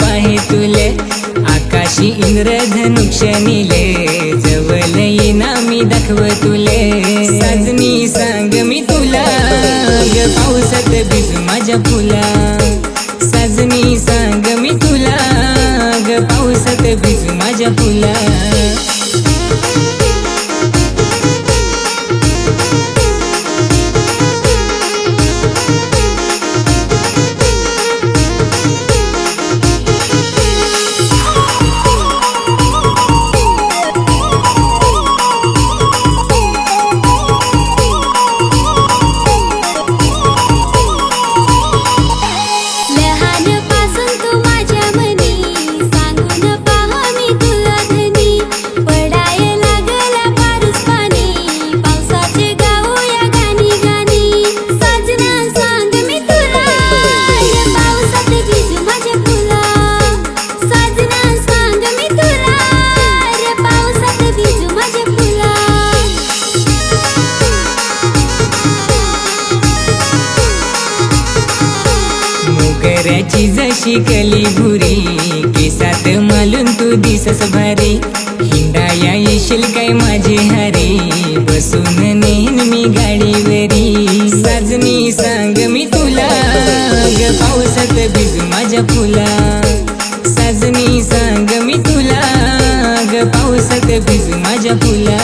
पाहे तुले आकाशी इंद्रधनुष्य निले जवळ येईना मी दाखव तुले साजनी सांग मी तुला ग पावसात भिजू माझ्या फुला साजनी सांग मी तुला ग पावसात भिजू माझ्या फुला मोगऱ्याची जशी कली भुरी केसात मालून तू दिसस भारी हिंडाया येशील काय माझे हरी बसून नेन मी गाडीवरी साजनी सांग मी तुला ग पावसात भिजू माझ्या फुला साजनी सांग मी तुला ग पावसात भिजू माझ्या फुला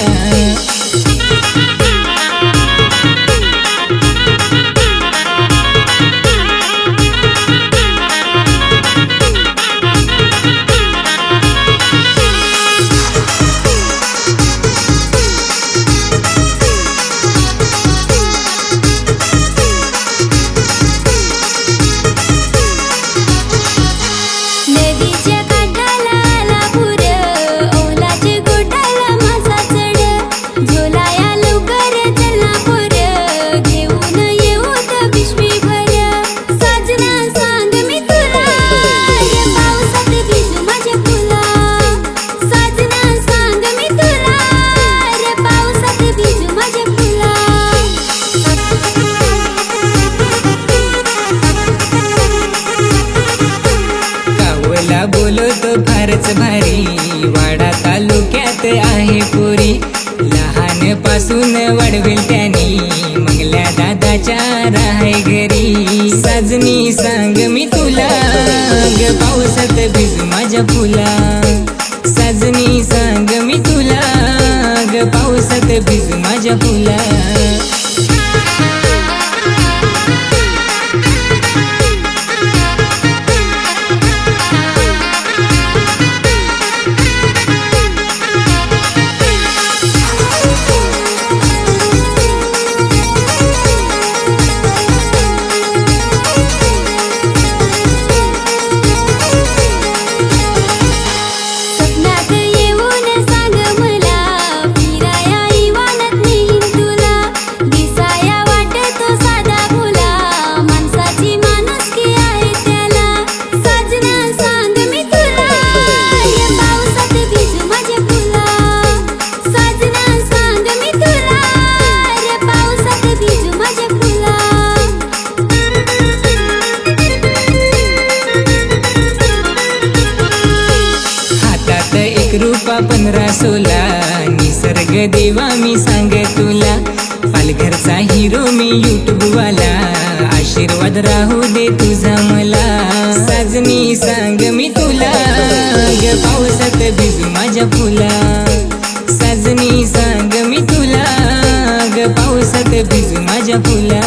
बोलतो फारच भारी वाडा तालुक्यात आहे पुरी लहानपासून वाढवेल त्यानी मंगल्या दादाच्या राहाय घरी साजनी सांग मी तुला ग पावसात भिजू माझ्या फुला साजनी सांग मी तुला ग पावसात भिजू माझ्या फुला रूपा 15-16 निसर्ग देवा मी सांग तुला पालघरचा हिरो मी यूट्यूब वाला आशीर्वाद राहू दे तुझा मला साजनी सांग मी तुला ग पावसात भिजू माझ्या फुला साजनी सांग मी तुला ग पावसात भिजू माझ्या फुला